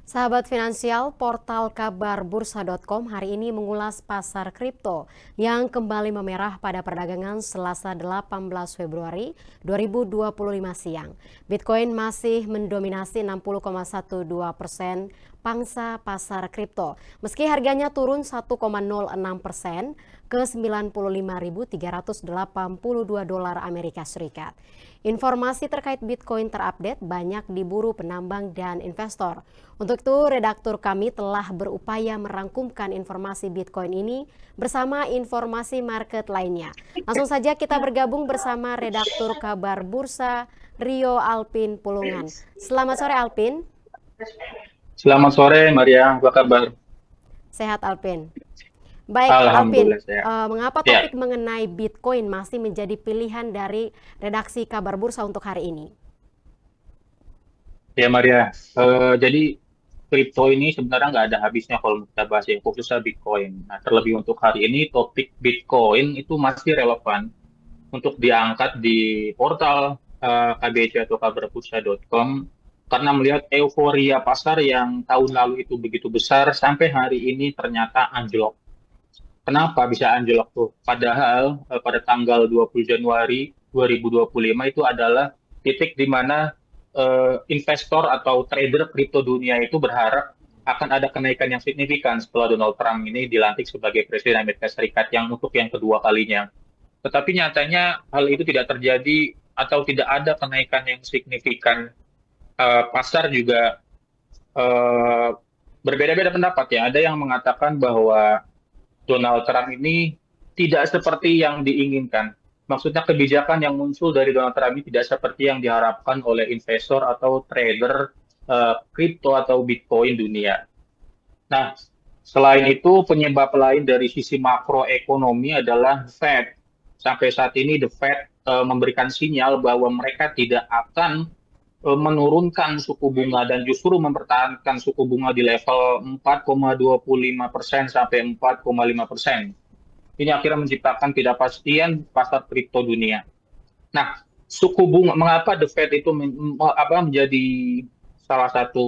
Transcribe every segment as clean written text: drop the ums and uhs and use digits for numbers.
Sahabat finansial, portal kabar bursa.com hari ini mengulas pasar kripto yang kembali memerah pada perdagangan Selasa 18 Februari 2025 siang. Bitcoin masih mendominasi 60,12% pangsa pasar kripto, meski harganya turun 1,06% ke 95.382 dolar Amerika Serikat. Informasi terkait Bitcoin terupdate banyak diburu penambang dan investor. Untuk itu, redaktur kami telah berupaya merangkumkan informasi Bitcoin ini bersama informasi market lainnya. Langsung saja kita bergabung bersama redaktur kabar bursa Rio Alpin Pulungan. Selamat sore Alpin. Selamat sore Maria, apa kabar? Sehat Alpin. Baik Alpin, Alhamdulillah sehat. mengapa Ya, topik mengenai Bitcoin masih menjadi pilihan dari redaksi kabar bursa untuk hari ini? ya Maria. Jadi kripto ini sebenarnya nggak ada habisnya kalau kita bahas ya, khususnya Bitcoin. Nah, terlebih untuk hari ini topik Bitcoin itu masih relevan untuk diangkat di portal KBC atau kabarbursa.com karena melihat euforia pasar yang tahun lalu itu begitu besar sampai hari ini ternyata anjlok. Kenapa bisa anjlok tuh? Padahal pada tanggal 20 Januari 2025 itu adalah titik di mana investor atau trader kripto dunia itu berharap akan ada kenaikan yang signifikan setelah Donald Trump ini dilantik sebagai Presiden Amerika Serikat yang untuk yang kedua kalinya. Tetapi nyatanya hal itu tidak terjadi atau tidak ada kenaikan yang signifikan. Pasar juga eh, berbeda-beda pendapat ya. Ada yang mengatakan bahwa Donald Trump ini tidak seperti yang diinginkan. Maksudnya kebijakan yang muncul dari Donald Trump ini tidak seperti yang diharapkan oleh investor atau trader kripto atau Bitcoin dunia. Nah, selain itu penyebab lain dari sisi makroekonomi adalah Fed. Sampai saat ini the Fed memberikan sinyal bahwa mereka tidak akan menurunkan suku bunga dan justru mempertahankan suku bunga di level 4,25% sampai 4,5%. Ini akhirnya menciptakan ketidakpastian pasar kripto dunia. Nah, suku bunga, mengapa The Fed itu menjadi salah satu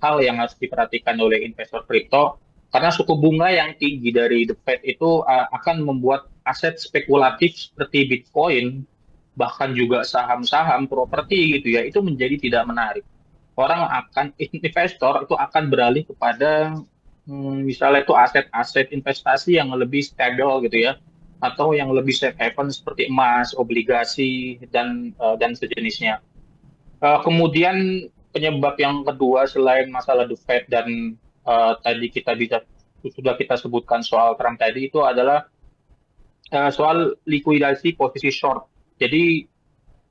hal yang harus diperhatikan oleh investor kripto? Karena suku bunga yang tinggi dari The Fed itu akan membuat aset spekulatif seperti Bitcoin, bahkan juga saham-saham, properti gitu ya, itu menjadi tidak menarik. Investor itu akan beralih kepada misalnya itu aset-aset investasi yang lebih stabil gitu ya, atau yang lebih safe haven seperti emas, obligasi dan sejenisnya. Kemudian penyebab yang kedua selain masalah the Fed dan tadi sudah kita sebutkan soal Trump tadi itu adalah soal likuidasi posisi short. Jadi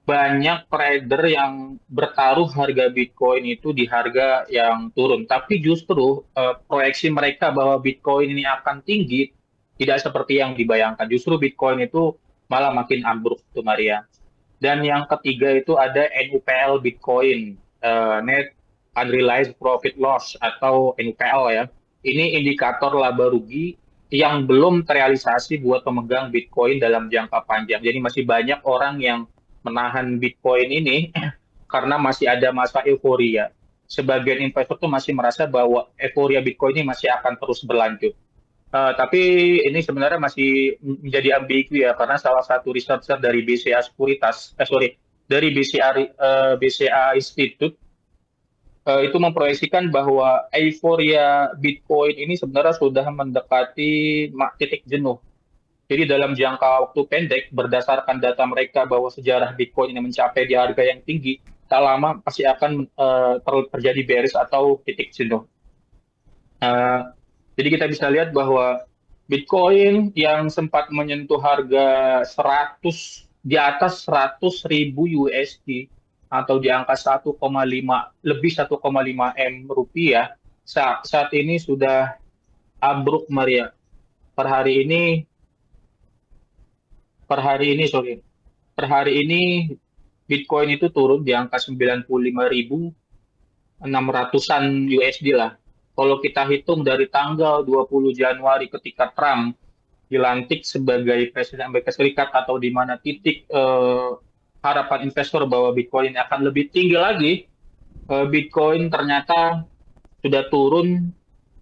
banyak trader yang bertaruh harga Bitcoin itu di harga yang turun. Tapi justru proyeksi mereka bahwa Bitcoin ini akan tinggi tidak seperti yang dibayangkan. Justru Bitcoin itu malah makin ambruk tuh Maria. Dan yang ketiga itu ada NUPL Bitcoin, Net Unrealized Profit Loss atau NUPL ya. Ini indikator laba rugi yang belum terrealisasi buat pemegang Bitcoin dalam jangka panjang. Jadi masih banyak orang yang menahan Bitcoin ini karena masih ada masa euforia. Sebagian investor tuh masih merasa bahwa euforia Bitcoin ini masih akan terus berlanjut. Tapi ini sebenarnya masih menjadi ambigu ya karena salah satu researcher dari BCA Sekuritas, dari BCA Institute itu memproyeksikan bahwa euforia Bitcoin ini sebenarnya sudah mendekati titik jenuh. Jadi dalam jangka waktu pendek, berdasarkan data mereka bahwa sejarah Bitcoin ini mencapai di harga yang tinggi, tak lama pasti akan terjadi bearish atau titik jenuh. Eh, jadi kita bisa lihat bahwa Bitcoin yang sempat menyentuh harga 100 di atas 100.000 USD atau di angka 1,5 lebih 1,5 M rupiah saat ini sudah ambruk Maria. Per hari ini per hari ini sorry per hari ini Bitcoin itu turun di angka 95.600-an USD lah. Kalau kita hitung dari tanggal 20 Januari ketika Trump dilantik sebagai Presiden Amerika Serikat atau di mana titik harapan investor bahwa Bitcoin akan lebih tinggi lagi, Bitcoin ternyata sudah turun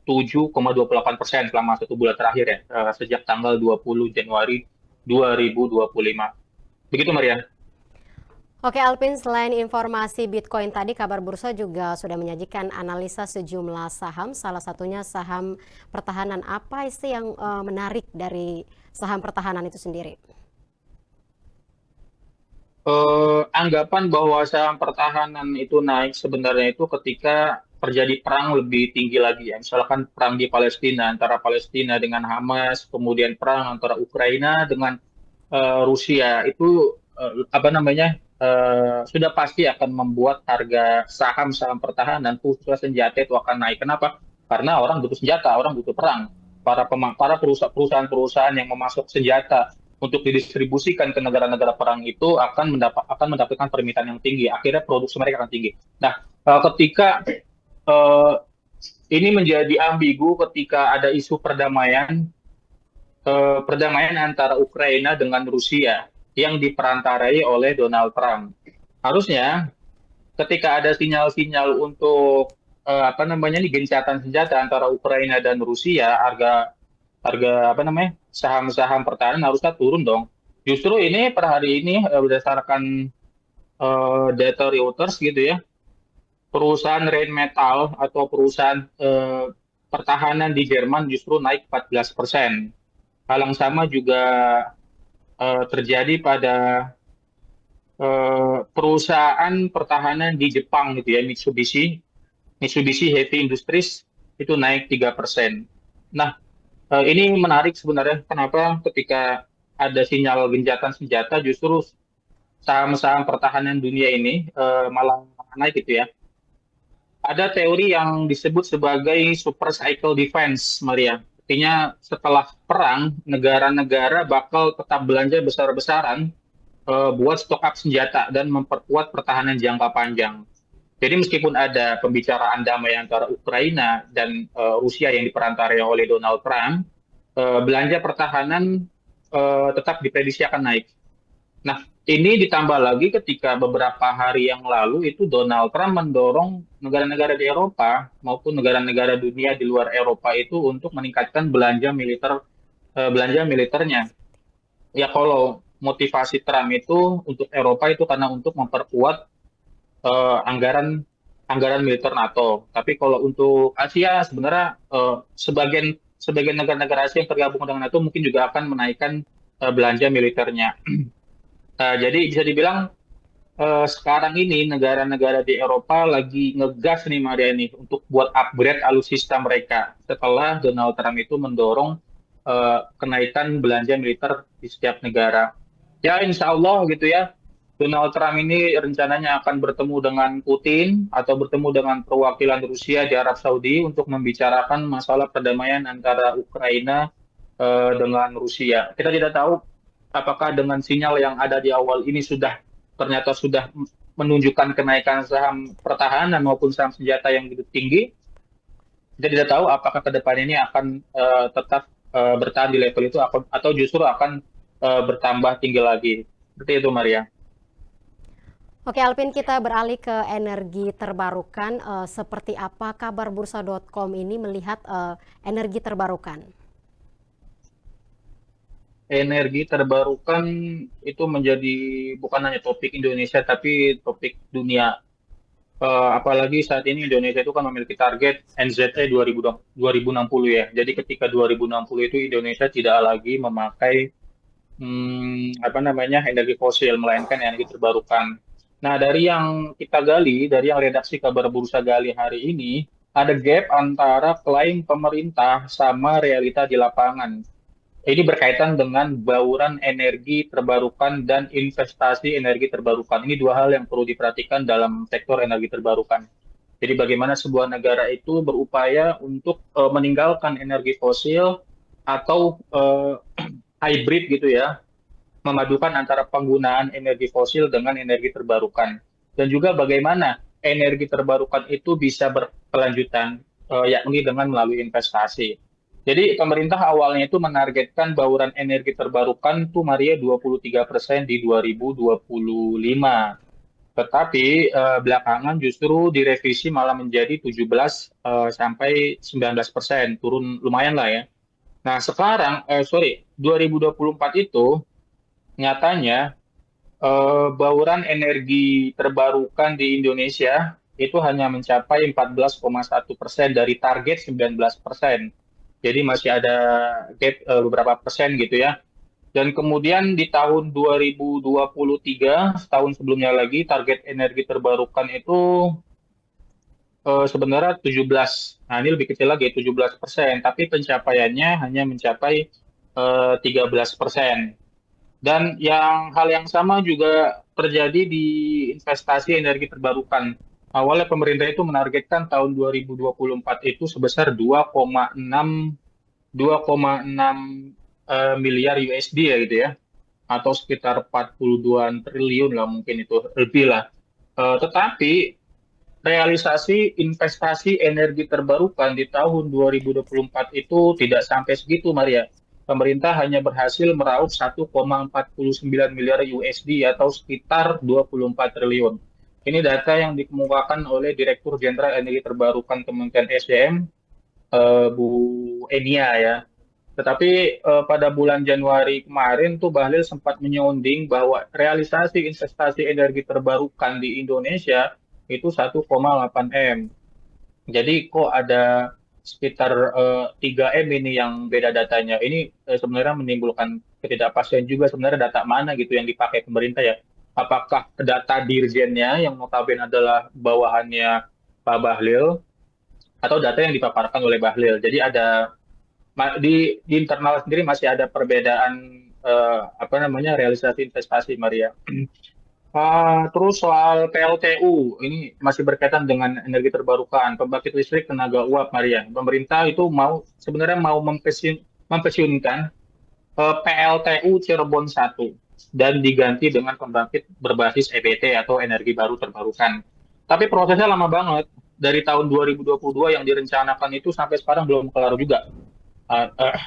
7,28% selama 1 bulan terakhir ya, sejak tanggal 20 Januari 2025. Begitu Maria. Oke Alvin, selain informasi Bitcoin tadi, kabar bursa juga sudah menyajikan analisa sejumlah saham, salah satunya saham pertahanan. Apa sih yang menarik dari saham pertahanan itu sendiri? Anggapan bahwa saham pertahanan itu naik sebenarnya itu ketika terjadi perang lebih tinggi lagi ya. Misalkan perang di Palestina, antara Palestina dengan Hamas, kemudian perang antara Ukraina dengan Rusia itu apa namanya sudah pasti akan membuat harga saham-saham pertahanan khususnya senjata itu akan naik. Kenapa? Karena orang butuh senjata, orang butuh perang. Para perusahaan-perusahaan yang memasok senjata untuk didistribusikan ke negara-negara perang itu akan mendapatkan permintaan yang tinggi. Akhirnya produksi mereka akan tinggi. Nah, ketika eh, ini menjadi ambigu ketika ada isu perdamaian antara Ukraina dengan Rusia yang diperantarai oleh Donald Trump. Harusnya ketika ada sinyal-sinyal untuk apa namanya nih gencatan senjata antara Ukraina dan Rusia, harga harga apa namanya saham-saham pertahanan harusnya turun dong. Justru ini per hari ini berdasarkan data Reuters gitu ya, perusahaan Rheinmetall atau perusahaan pertahanan di Jerman justru naik 14%. Hal yang sama juga terjadi pada perusahaan pertahanan di Jepang gitu ya, Mitsubishi Heavy Industries itu naik 3%. Nah, ini menarik sebenarnya kenapa ketika ada sinyal gencatan senjata justru saham-saham pertahanan dunia ini malah naik gitu ya. Ada teori yang disebut sebagai super cycle defense, Maria. Artinya setelah perang, negara-negara bakal tetap belanja besar-besaran buat stok up senjata dan memperkuat pertahanan jangka panjang. Jadi meskipun ada pembicaraan damai antara Ukraina dan Rusia yang diperantarai oleh Donald Trump, belanja pertahanan tetap diprediksi akan naik. Nah, ini ditambah lagi ketika beberapa hari yang lalu itu Donald Trump mendorong negara-negara di Eropa maupun negara-negara dunia di luar Eropa itu untuk meningkatkan belanja militernya. Ya kalau motivasi Trump itu untuk Eropa itu karena untuk memperkuat anggaran anggaran militer NATO. Tapi kalau untuk Asia sebenarnya sebagian sebagian negara-negara Asia yang tergabung dengan NATO mungkin juga akan menaikkan belanja militernya. Jadi bisa dibilang sekarang ini negara-negara di Eropa lagi ngegas nih Maria ini untuk buat upgrade alutsista mereka setelah Donald Trump itu mendorong kenaikan belanja militer di setiap negara. Ya insya Allah gitu ya, Donald Trump ini rencananya akan bertemu dengan Putin atau bertemu dengan perwakilan Rusia di Arab Saudi untuk membicarakan masalah perdamaian antara Ukraina dengan Rusia. Kita tidak tahu apakah dengan sinyal yang ada di awal ini ternyata sudah menunjukkan kenaikan saham pertahanan maupun saham senjata yang begitu tinggi. Kita tidak tahu apakah ke depan ini akan tetap bertahan di level itu atau justru akan bertambah tinggi lagi. Seperti itu, Maria. Oke Alvin, kita beralih ke energi terbarukan. Seperti apa kabar bursa.com ini melihat energi terbarukan? Energi terbarukan itu menjadi bukan hanya topik Indonesia tapi topik dunia. Apalagi saat ini Indonesia itu kan memiliki target NZE 2060 ya. Jadi ketika 2060 itu Indonesia tidak lagi memakai apa namanya energi fosil melainkan energi terbarukan. Nah, dari yang kita gali, dari yang redaksi kabar bursa gali hari ini, ada gap antara klaim pemerintah sama realita di lapangan. Ini berkaitan dengan bauran energi terbarukan dan investasi energi terbarukan. Ini dua hal yang perlu diperhatikan dalam sektor energi terbarukan. Jadi bagaimana sebuah negara itu berupaya untuk meninggalkan energi fosil atau hybrid gitu ya, memadukan antara penggunaan energi fosil dengan energi terbarukan. Dan juga bagaimana energi terbarukan itu bisa berkelanjutan, yakni dengan melalui investasi. Jadi pemerintah awalnya itu menargetkan bauran energi terbarukan tuh Maria 23% di 2025. Tetapi belakangan justru direvisi malah menjadi 17 sampai 19%, turun lumayan lah ya. Nah, sekarang, 2024 itu nyatanya bauran energi terbarukan di Indonesia itu hanya mencapai 14,1% dari target 19%. Jadi masih ada gap beberapa persen gitu ya. Dan kemudian di tahun 2023, tahun sebelumnya lagi, target energi terbarukan itu sebenarnya 17. Nah, ini lebih kecil lagi, 17%. Tapi pencapaiannya hanya mencapai 13%. Dan hal yang sama juga terjadi di investasi energi terbarukan. Awalnya pemerintah itu menargetkan tahun 2024 itu sebesar 2,6 miliar USD ya gitu ya, atau sekitar 42 triliun lah mungkin itu lebih lah. Tetapi realisasi investasi energi terbarukan di tahun 2024 itu tidak sampai segitu, Maria. Pemerintah hanya berhasil meraup 1,49 miliar USD atau sekitar 24 triliun. Ini data yang dikemukakan oleh Direktur Jenderal Energi Terbarukan Kementerian SDM, Bu Enia ya. Tetapi pada bulan Januari kemarin tuh Bahlil sempat menyonding bahwa realisasi investasi energi terbarukan di Indonesia itu 1,8 M. Jadi kok ada sekitar 3 M ini yang beda datanya. Ini sebenarnya menimbulkan ketidakpastian juga sebenarnya data mana gitu yang dipakai pemerintah ya. Apakah data dirjennya yang notabene adalah bawahannya Pak Bahlil atau data yang dipaparkan oleh Bahlil. Jadi ada di internal sendiri masih ada perbedaan apa namanya realisasi investasi, Maria. Terus soal PLTU, ini masih berkaitan dengan energi terbarukan, pembangkit listrik tenaga uap, Maria. Pemerintah itu sebenarnya mau mempensiunkan PLTU Cirebon 1 dan diganti dengan pembangkit berbasis EBT atau energi baru terbarukan. Tapi prosesnya lama banget. Dari tahun 2022 yang direncanakan itu sampai sekarang belum kelar juga.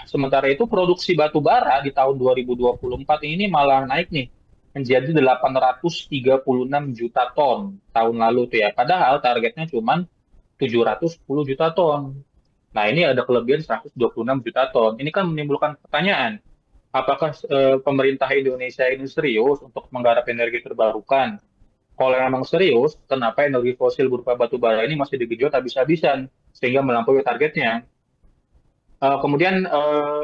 Sementara itu produksi batu bara di tahun 2024 ini malah naik nih menjadi 836 juta ton tahun lalu tuh ya. Padahal targetnya cuma 710 juta ton. Nah, ini ada kelebihan 126 juta ton. Ini kan menimbulkan pertanyaan, apakah pemerintah Indonesia ini serius untuk menggarap energi terbarukan? Kalau memang serius, kenapa energi fosil berupa batu bara ini masih digenjot habis-habisan sehingga melampaui targetnya? Kemudian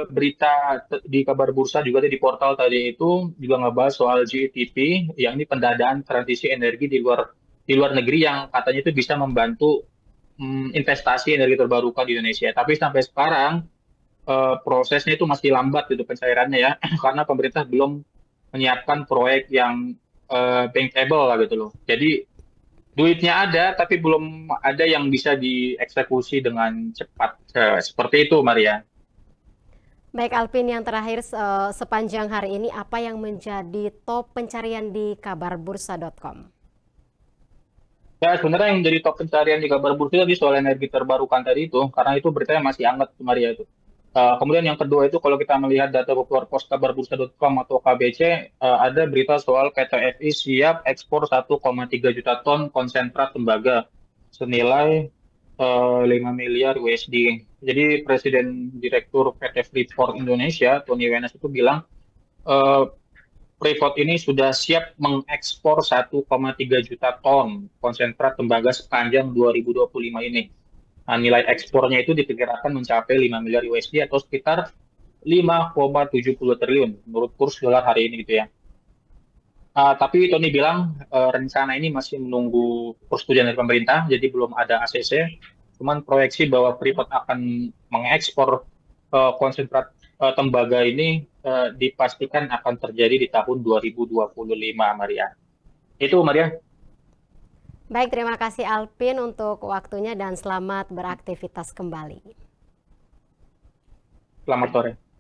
berita di kabar bursa juga di portal tadi itu juga ngebahas soal GETP, yang ini pendanaan transisi energi di luar negeri yang katanya itu bisa membantu investasi energi terbarukan di Indonesia. Tapi sampai sekarang prosesnya itu masih lambat gitu pencairannya ya, karena pemerintah belum menyiapkan proyek yang bankable lah gitu loh. Jadi duitnya ada, tapi belum ada yang bisa dieksekusi dengan cepat. Seperti itu, Maria. Baik Alvin, yang terakhir sepanjang hari ini apa yang menjadi top pencarian di kabarbursa.com? Ya, sebenarnya yang jadi top pencarian di kabar bursa tadi soal energi terbarukan tadi itu, karena itu beritanya masih hangat, Maria itu. Kemudian yang kedua itu kalau kita melihat data keluar pos kabarbursa.com atau KBC, ada berita soal PT FI siap ekspor 1,3 juta ton konsentrat tembaga senilai 5 miliar USD. Jadi Presiden Direktur PT Freeport Indonesia, Tony Wenas itu bilang, eh, Freeport ini sudah siap mengekspor 1,3 juta ton konsentrat tembaga sepanjang 2025 ini. Nah, nilai ekspornya itu diperkirakan mencapai 5 miliar USD atau sekitar 5,70 triliun menurut kurs dolar hari ini gitu ya. Tapi Tony bilang rencana ini masih menunggu persetujuan dari pemerintah, jadi belum ada ACC. Cuman proyeksi bahwa Freeport akan mengekspor konsentrat tembaga ini dipastikan akan terjadi di tahun 2025, Maria. Itu, Maria. Baik, terima kasih Alvin untuk waktunya dan selamat beraktivitas kembali. Selamat sore.